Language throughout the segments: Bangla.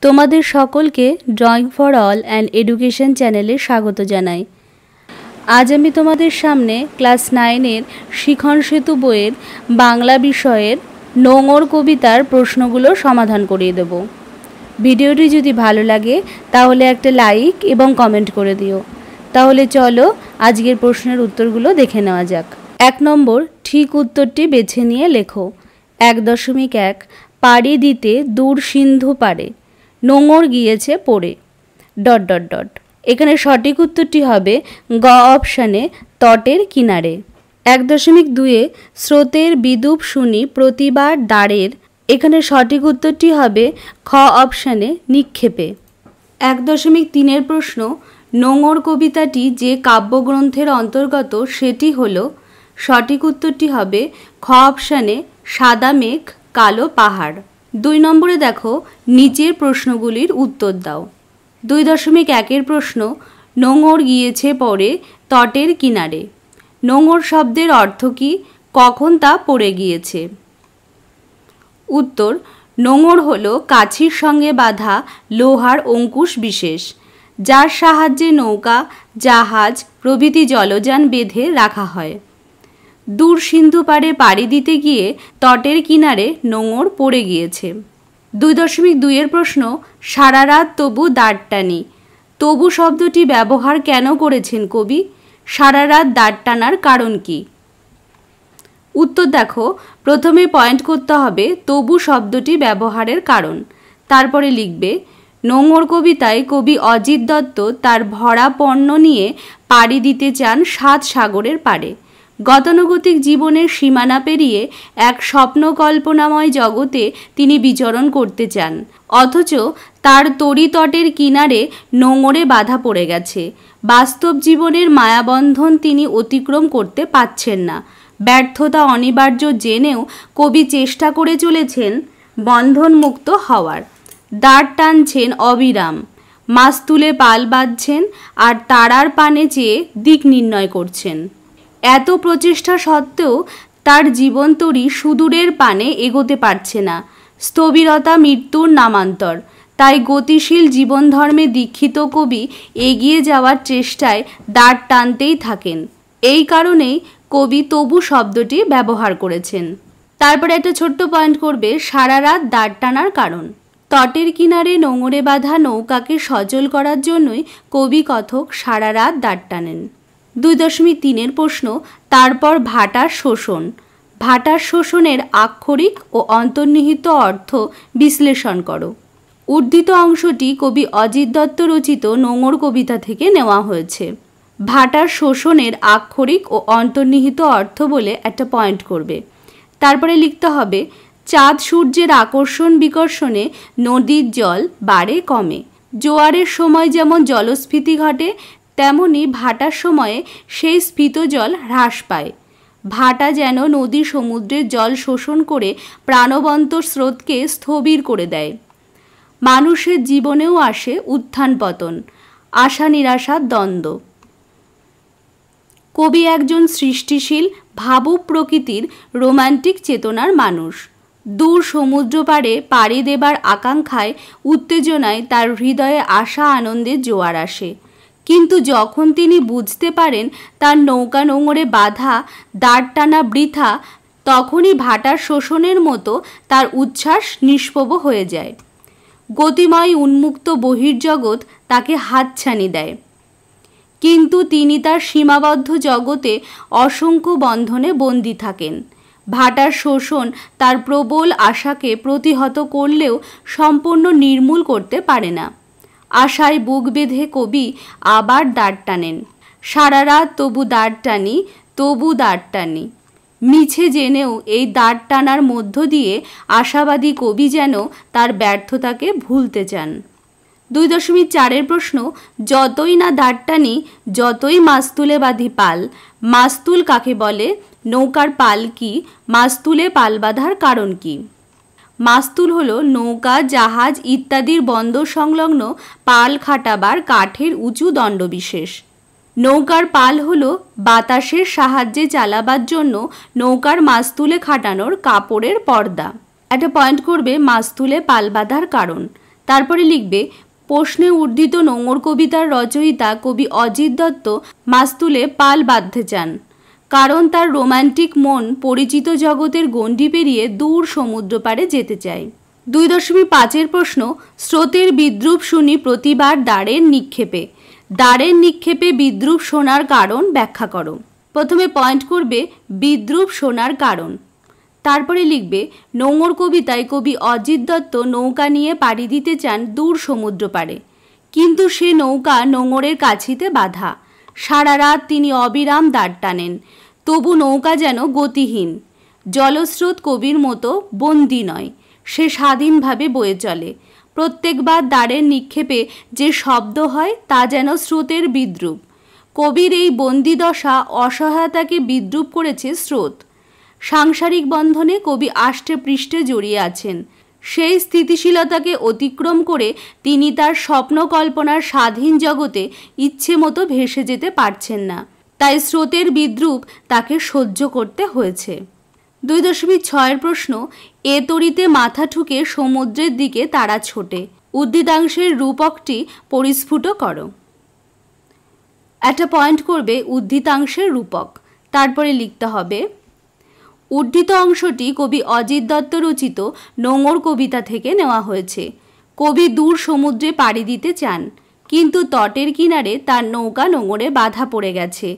তোমাদের সকলকে drawing for all and education চ্যানেলে স্বাগত জানাই। আজ আমি তোমাদের সামনে ক্লাস 9-এর শিখন সেতু বইয়ের বাংলা বিষয়ের নোঙর কবিতার প্রশ্নগুলো সমাধান করিয়ে দেব। ভিডিওটি যদি ভালো লাগে তাহলে একটা লাইক এবং কমেন্ট করে দিও। তাহলে চলো আজকের প্রশ্নের উত্তরগুলো দেখে নেওয়া যাক। 1 নম্বর, ঠিক উত্তরটি বেছে নিয়ে লেখো। 1.1 পাড়ি দিতে দূর সিন্ধু পারে, নোঙর গিয়েছে পড়ে ... এখানে সঠিক উত্তরটি হবে গ অপশানে, তটের কিনারে। 1.2 স্রোতের বিদূপ শুনি প্রতিবার দ্বারের, এখানে সঠিক উত্তরটি হবে খ অপশানে, নিক্ষেপে। 1.3 প্রশ্ন, নোঙর কবিতাটি যে কাব্যগ্রন্থের অন্তর্গত সেটি হলো, সঠিক উত্তরটি হবে খ অপশানে, সাদা মেঘ কালো পাহাড়। 2 নম্বরে দেখো, নিচের প্রশ্নগুলির উত্তর দাও। 2.1 প্রশ্ন, নোঙর গিয়েছে পড়ে তটের কিনারে, নোঙর শব্দের অর্থ কী, কখন তা পড়ে গিয়েছে? উত্তর, নোঙর হলো কাছির সঙ্গে বাঁধা লোহার অঙ্কুশ বিশেষ, যার সাহায্যে নৌকা, জাহাজ প্রভৃতি জলযান বেঁধে রাখা হয়। দূর সিন্ধু পাড়ে পাড়ি দিতে গিয়ে তটের কিনারে নোঙর পড়ে গিয়েছে। 2.2 প্রশ্ন, সারা রাত তবু দাঁড় টানি, তবু শব্দটি ব্যবহার কেন করেছেন কবি? সারা রাত দাঁড় টানার কারণ কি? উত্তর দেখো, প্রথমে পয়েন্ট করতে হবে তবু শব্দটি ব্যবহারের কারণ, তারপরে লিখবে নোঙর কবিতায় কবি অজিত দত্ত তার ভরা পণ্য নিয়ে পাড়ি দিতে চান 7 সাগরের পাড়ে। গতানুগতিক জীবনের সীমানা পেরিয়ে এক স্বপ্ন কল্পনাময় জগতে তিনি বিচরণ করতে চান, অথচ তার তরিতটের কিনারে নোঙরে বাধা পড়ে গেছে। বাস্তব জীবনের মায়াবন্ধন তিনি অতিক্রম করতে পারছেন না। ব্যর্থতা অনিবার্য জেনেও কবি চেষ্টা করে চলেছেন বন্ধনমুক্ত হওয়ার। দাঁড় টানছেন অবিরাম, মাছ তুলে পাল বাঁধছেন আর তারার পানে চেয়ে দিক নির্ণয় করছেন। এত প্রচেষ্টা সত্ত্বেও তার জীবনতরী সুদূরের পানে এগোতে পারছে না। স্থবিরতা মৃত্যুর নামান্তর। তাই গতিশীল জীবনধর্মে দীক্ষিত কবি এগিয়ে যাওয়ার চেষ্টায় দাঁড় টানতেই থাকেন। এই কারণেই কবি তবু শব্দটি ব্যবহার করেছেন। তারপরে একটা ছোট্ট পয়েন্ট করবে সারা রাত দাঁড় টানার কারণ। তটের কিনারে নোঙরে বাঁধা নৌকাকে সচল করার জন্যই কবি কথক সারা রাত দাঁড় টানেন। 2.3 প্রশ্ন, তারপর ভাটার শোষণ, ভাটার শোষণের আক্ষরিক ও অন্তর্নিহিত অর্থ বিশ্লেষণ করো। উদ্ধৃত অংশটি কবি অজিত দত্ত রচিত নোঙর কবিতা থেকে নেওয়া হয়েছে। ভাটার শোষণের আক্ষরিক ও অন্তর্নিহিত অর্থ বলে একটা পয়েন্ট করবে। তারপরে লিখতে হবে চাঁদ সূর্যের আকর্ষণ বিকর্ষণে নদীর জল বাড়ে কমে। জোয়ারের সময় যেমন জলস্ফীতি ঘটে, তেমনি ভাটার সময়ে সেই স্ফীত জল হ্রাস পায়। ভাটা যেন নদী সমুদ্রের জল শোষণ করে প্রাণবন্ত স্রোতকে স্থবির করে দেয়। মানুষের জীবনেও আসে উত্থান পতন, আশা নিরাশার দ্বন্দ্ব। কবি একজন সৃষ্টিশীল ভাবুক প্রকৃতির রোমান্টিক চেতনার মানুষ। দূর সমুদ্র পাড়ে পাড়ি দেবার আকাঙ্ক্ষায় উত্তেজনায় তার হৃদয়ে আশা আনন্দের জোয়ার আসে। কিন্তু যখন তিনি বুঝতে পারেন তার নৌকা নোঙরে বাধা, দাঁড় টানা বৃথা, তখনই ভাটার শোষণের মতো তার উচ্ছ্বাস নিষ্প্রভ হয়ে যায়। গতিময় উন্মুক্ত বহির্জগৎ তাকে হাতছানি দেয়, কিন্তু তিনি তার সীমাবদ্ধ জগতে অসংখ্য বন্ধনে বন্দী থাকেন। ভাটার শোষণ তার প্রবল আশাকে প্রতিহত করলেও সম্পূর্ণ নির্মূল করতে পারে না। আশায় বুক বেঁধে কবি আবার দাঁড় টানেন। সারা রাত তবু দাঁড় টানি, তবু দাঁড় টানি। মিছে জেনেও এই দাঁড় টানার মধ্য দিয়ে আশাবাদী কবি যেন তার ব্যর্থতাকে ভুলতে চান। 2.4 প্রশ্ন, যতই না দাঁড় টানি, যতই মাছ তুলে বাঁধি পাল, মাস্তুল কাকে বলে? নৌকার পাল কি? মাস্তুলে পাল বাঁধার কারণ কি? মাস্তুল হলো নৌকা, জাহাজ ইত্যাদির বন্দর সংলগ্ন পাল খাটাবার কাঠের উঁচু দণ্ডবিশেষ। নৌকার পাল হলো বাতাসের সাহায্যে চালাবার জন্য নৌকার মাস্তুলে খাটানোর কাপড়ের পর্দা। একটা পয়েন্ট করবে মাস্তুলে পাল বাঁধার কারণ, তারপরে লিখবে প্রশ্নে উদ্ধৃত নোঙর কবিতার রচয়িতা কবি অজিত দত্ত মাস্তুলে পাল বাঁধতে চান, কারণ তার রোমান্টিক মন পরিচিত জগতের গণ্ডি পেরিয়ে দূর সমুদ্র পাড়ে যেতে চায়। 2.5 প্রশ্ন, স্রোতের বিদ্রুপ শুনি প্রতিবার দ্বারের নিক্ষেপে। দ্বারের নিক্ষেপে বিদ্রুপ শোনার কারণ ব্যাখ্যা করো। প্রথমে পয়েন্ট করবে বিদ্রুপ শোনার কারণ, তারপরে লিখবে নোঙর কবিতায় কবি অজিত দত্ত নৌকা নিয়ে পাড়ি দিতে চান দূর সমুদ্র পাড়ে, কিন্তু সে নৌকা নোঙরের কাছিতে বাঁধা। সারা রাত তিনি অবিরাম দাঁড় টানেন, তবু নৌকা যেন গতিহীন। জলস্রোত কবির মতো বন্দী নয়, সে স্বাধীনভাবে বয়ে চলে। প্রত্যেকবার দাঁড়ের নিক্ষেপে যে শব্দ হয় তা যেন স্রোতের বিদ্রুপ। কবির এই বন্দিদশা অসহায়তাকে বিদ্রুপ করেছে স্রোত। সাংসারিক বন্ধনে কবি আষ্টে পৃষ্ঠে জড়িয়ে আছেন। সেই স্থিতিশীলতাকে অতিক্রম করে তিনি তার স্বপ্ন কল্পনার স্বাধীন জগতে ইচ্ছে মতো ভেসে যেতে পারছেন না, তাই স্রোতের বিদ্রুপ তাকে সহ্য করতে হয়েছে। 2.6 প্রশ্ন, এ তরিতে মাথা ঠুকে সমুদ্রের দিকে তারা ছোটে। উদ্ধৃতাংশের রূপকটি পরিস্ফুট করো। একটা পয়েন্ট করবে উদ্ধৃতাংশের রূপক, তারপরে লিখতে হবে উদ্ধৃত অংশটি কবি অজিত দত্ত রচিত নোঙর কবিতা থেকে নেওয়া হয়েছে। কবি দূর সমুদ্রে পাড়ি দিতে চান, কিন্তু তটের কিনারে তার নৌকা নোঙরে বাধা পড়ে গেছে।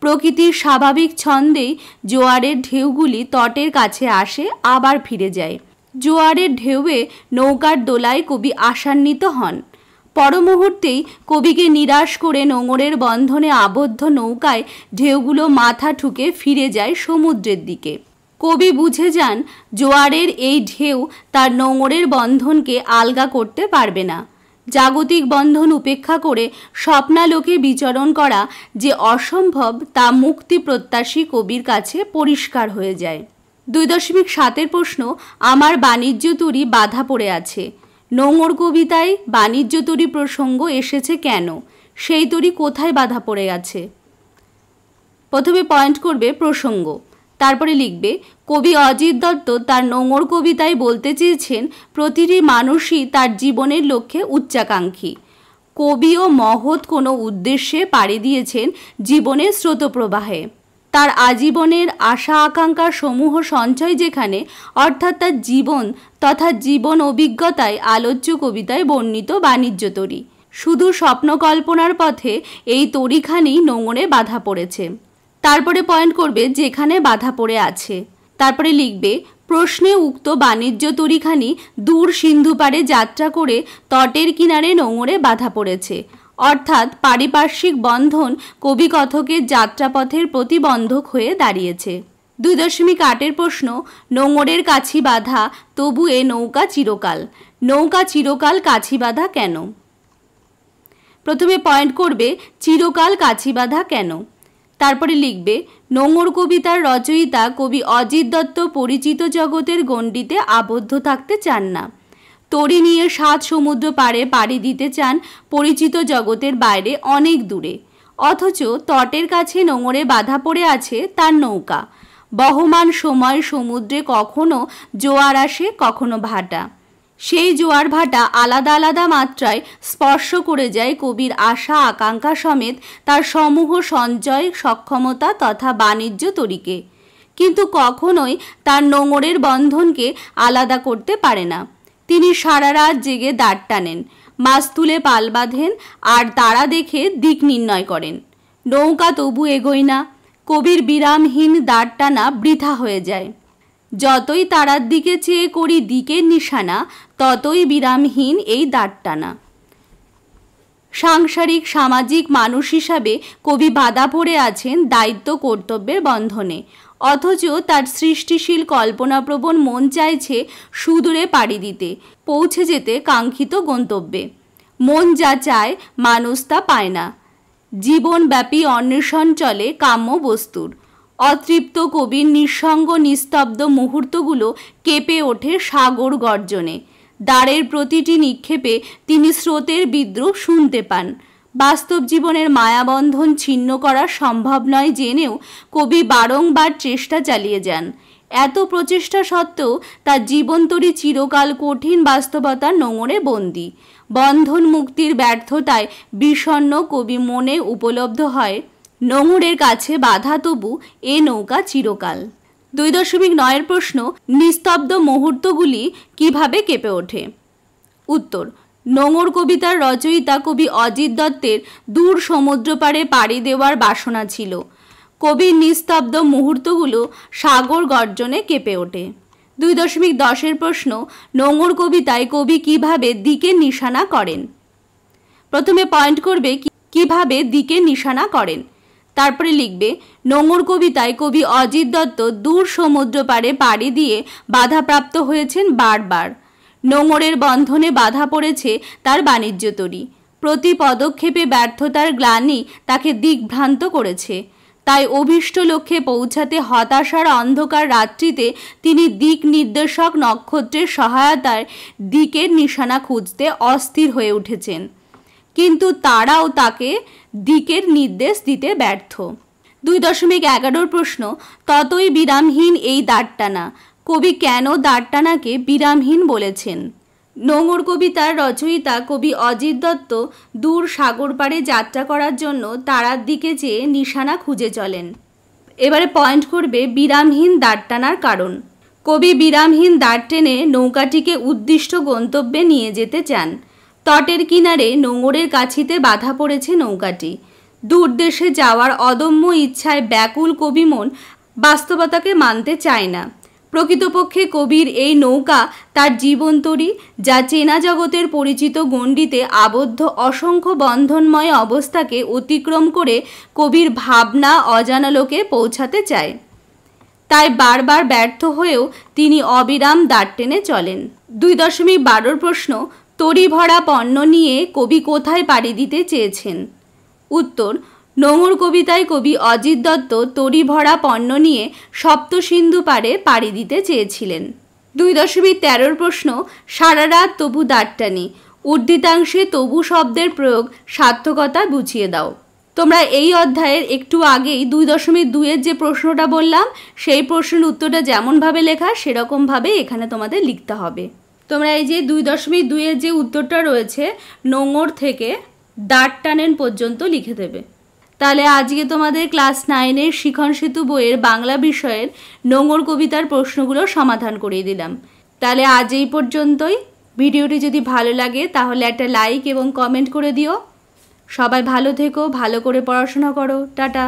প্রকৃতির স্বাভাবিক ছন্দেই জোয়ারের ঢেউগুলি তটের কাছে আসে, আবার ফিরে যায়। জোয়ারের ঢেউয়ে নৌকার দোলায় কবি আশান্বিত হন। পরমুহূর্তেই কবিকে নিরাশ করে নোঙরের বন্ধনে আবদ্ধ নৌকায় ঢেউগুলো মাথা ঠুকে ফিরে যায় সমুদ্রের দিকে। কবি বুঝে যান জোয়ারের এই ঢেউ তার নোঙরের বন্ধনকে আলগা করতে পারবে না। জাগতিক বন্ধন উপেক্ষা করে স্বপ্নালোকে বিচরণ করা যে অসম্ভব তা মুক্তি প্রত্যাশী কবির কাছে পরিষ্কার হয়ে যায়। 2.7 প্রশ্ন, আমার বাণিজ্য তরী বাধা পড়ে আছে। নোঙর কবিতায় বাণিজ্য তরী প্রসঙ্গ এসেছে কেন? সেই তরী কোথায় বাধা পড়ে আছে? প্রথমে পয়েন্ট করবে প্রসঙ্গ, তারপরে লিখবে কবি অজিত দত্ত তার নোঙর কবিতায় বলতে চেয়েছেন প্রতিটি মানুষই তার জীবনের লক্ষ্যে উচ্চাকাঙ্ক্ষী। কবিও মহৎ কোনো উদ্দেশ্যে পাড়ি দিয়েছেন জীবনের স্রোতপ্রবাহে। তার আজীবনের আশা আকাঙ্ক্ষা সমূহ সঞ্চয় যেখানে, অর্থাৎ তার জীবন তথা জীবন অভিজ্ঞতায় আলোচ্য কবিতায় বর্ণিত বাণিজ্য তরী। শুধু স্বপ্ন কল্পনার পথে এই তরীখানি নোঙরে বাধা পড়েছে। তারপরে পয়েন্ট করবে যেখানে বাধা পড়ে আছে, তারপরে লিখবে প্রশ্নে উক্ত বাণিজ্য তরীখানি দূর সিন্ধু পাড়ে যাত্রা করে তটের কিনারে নোঙরে বাধা পড়েছে, অর্থাৎ পারিপার্শ্বিক বন্ধন কবি কথকের যাত্রাপথের প্রতিবন্ধক হয়ে দাঁড়িয়েছে। 2.8 প্রশ্ন, নোঙরের কাছি বাঁধা তবু এ নৌকা চিরকাল। নৌকা চিরকাল কাছি বাঁধা কেন? প্রথমে পয়েন্ট করবে চিরকাল কাছি বাঁধা কেন, তারপরে লিখবে নোঙর কবিতার রচয়িতা কবি অজিত দত্ত পরিচিত জগতের গণ্ডিতে আবদ্ধ থাকতে চান না। তরী নিয়ে 7 সমুদ্র পাড়ে পাড়ি দিতে চান পরিচিত জগতের বাইরে অনেক দূরে, অথচ তটের কাছে নোঙরে বাধা পড়ে আছে তার নৌকা। বহমান সময় সমুদ্রে কখনো জোয়ার আসে, কখনো ভাটা। সেই জোয়ার ভাটা আলাদা আলাদা মাত্রায় স্পর্শ করে যায় কবির আশা আকাঙ্ক্ষা সমেত তার সমূহ সঞ্চয় সক্ষমতা তথা বাণিজ্য তরীকে, কিন্তু কখনোই তার নোঙরের বন্ধনকে আলাদা করতে পারে না। তিনি সারা রাত জেগে দাঁড় টানেন, মাছ তুলে পাল বাঁধেন আর তারা দেখে দিক নির্ণয় করেন। নৌকা তবু এগোয় না। কবির বিরামহীন দাঁড় টানা বৃথা হয়ে যায়। যতই তারার দিকে চেয়ে করি দিকের নিশানা, ততই বিরামহীন এই দাঁড় টানা। সাংসারিক সামাজিক মানুষ হিসাবে কবি বাধা পড়ে আছেন দায়িত্ব কর্তব্যের বন্ধনে, অথচ তার সৃষ্টিশীল কল্পনাপ্রবণ মন চাইছে সুদূরে পাড়ি দিতে, পৌঁছে যেতে কাঙ্ক্ষিত গন্তব্যে। মন যা চায় মানুষ তা পায় না। জীবনব্যাপী অন্বেষণ চলে কাম্য বস্তুর। অতৃপ্ত কবির নিঃসঙ্গ নিস্তব্ধ মুহূর্তগুলো কেঁপে ওঠে সাগর গর্জনে। দ্বারের প্রতিটি নিক্ষেপে তিনি স্রোতের বিদ্রুপ শুনতে পান। বাস্তব জীবনের মায়াবন্ধন ছিন্ন করা সম্ভব নয় জেনেও কবি বারংবার চেষ্টা চালিয়ে যান। এত প্রচেষ্টা সত্ত্বেও তার জীবনতরী চিরকাল কঠিন বাস্তবতার নোঙরে বন্দী। বন্ধন মুক্তির ব্যর্থতায় বিষণ্ণ কবি মনে উপলব্ধ হয় নোঙরের কাছে বাধা তবু এ নৌকা চিরকাল। 2.9 প্রশ্ন, নিস্তব্ধ মুহূর্তগুলি কিভাবে কেঁপে ওঠে? উত্তর, নোঙর কবিতার রচয়িতা কবি অজিত দত্তের দূর সমুদ্রপাড়ে পাড়ি দেওয়ার বাসনা ছিল। কবির নিস্তব্ধ মুহূর্তগুলো সাগর গর্জনে কেঁপে ওঠে। 2.10 প্রশ্ন, নোঙর কবিতায় কবি কিভাবে দিকের নিশানা করেন? প্রথমে পয়েন্ট করবে কিভাবে দিকের নিশানা করেন, তারপরে লিখবে নোঙর কবিতায় কবি অজিত দত্ত দূর সমুদ্র পাড়ে পাড়ি দিয়ে বাধাপ্রাপ্ত হয়েছেন বারবার। নোঙরের বন্ধনে বাধা পড়েছে তার বাণিজ্য তরী। প্রতি পদক্ষেপে ব্যর্থতার গ্লানি তাকে দিকভ্রান্ত করেছে। তাই অভীষ্ট লক্ষ্যে পৌঁছাতে হতাশার অন্ধকার রাত্রিতে তিনি দিক নির্দেশক নক্ষত্রের সহায়তায় দিকের নিশানা খুঁজতে অস্থির হয়ে উঠেছেন, কিন্তু তারাও তাকে দিকের নির্দেশ দিতে ব্যর্থ। 2.11 প্রশ্ন, ততই বিরামহীন এই দাঁড়টানা। কবি কেন দাঁড়টানাকে বিরামহীন বলেছেন? নোঙর কবিতার রচয়িতা কবি অজিত দত্ত দূর সাগর পাড়ে যাত্রা করার জন্য তারার দিকে চেয়ে নিশানা খুঁজে চলেন। এবারে পয়েন্ট করবে বিরামহীন দাঁড়টানার কারণ। কবি বিরামহীন দাঁড় টেনে নৌকাটিকে উদ্দিষ্ট গন্তব্যে নিয়ে যেতে চান। তটের কিনারে নোঙরের কাছিতে বাধা পড়েছে নৌকাটি। দূর দেশে যাওয়ার অদম্য ইচ্ছায় ব্যাকুল কবি মন বাস্তবতাকে মানতে চায় না। প্রকৃতপক্ষে কবির এই নৌকা তার জীবনতরী, যা চেনা জগতের পরিচিত গণ্ডিতে আবদ্ধ অসংখ্য বন্ধনময় অবস্থাকে অতিক্রম করে কবির ভাবনা অজানা লোকে পৌঁছাতে চায়। তাই বারবার ব্যর্থ হয়েও তিনি অবিরাম দাঁড় টেনে চলেন। 2.12 প্রশ্ন, তরি ভরা পণ্য নিয়ে কবি কোথায় পাড়ি দিতে চেয়েছেন? উত্তর, নোঙর কবিতায় কবি অজিত দত্ত তরি ভরা পণ্য নিয়ে সপ্তসিন্ধু পাড়ে পাড়ি দিতে চেয়েছিলেন। 2.13 প্রশ্ন, সারা রাত তবু দাঁড়টানি। উদ্ধৃতাংশে তবু শব্দের প্রয়োগ সার্থকতা বুঝিয়ে দাও। তোমরা এই অধ্যায়ের একটু আগেই 2.2 যে প্রশ্নটা বললাম, সেই প্রশ্নের উত্তরটা যেমনভাবে লেখা সেরকমভাবে এখানে তোমাদের লিখতে হবে। তোমরা এই যে 2.2 যে উত্তরটা রয়েছে নোঙর থেকে দাঁড় টানেন পর্যন্ত লিখে দেবে। তাহলে আজকে তোমাদের ক্লাস 9-এর শিখন সেতু বইয়ের বাংলা বিষয়ের নোঙর কবিতার প্রশ্নগুলো সমাধান করিয়ে দিলাম। তাহলে আজ এই পর্যন্তই। ভিডিওটি যদি ভালো লাগে তাহলে একটা লাইক এবং কমেন্ট করে দিও। সবাই ভালো থেকো, ভালো করে পড়াশোনা করো। টাটা।